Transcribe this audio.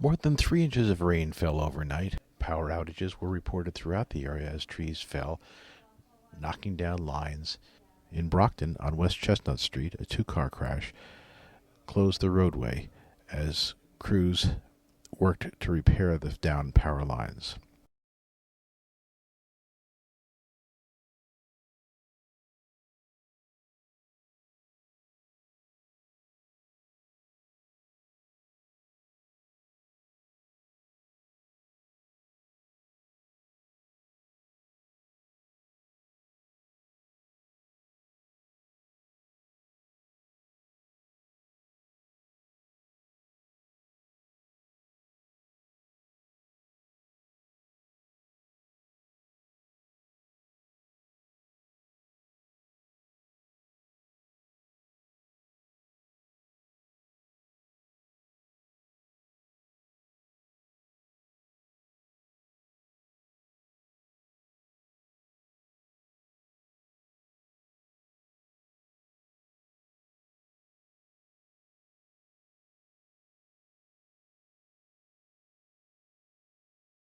More than 3 inches of rain fell overnight. Power outages were reported throughout the area as trees fell, knocking down lines. In Brockton, on West Chestnut Street, a two-car crash closed the roadway as crews worked to repair the downed power lines.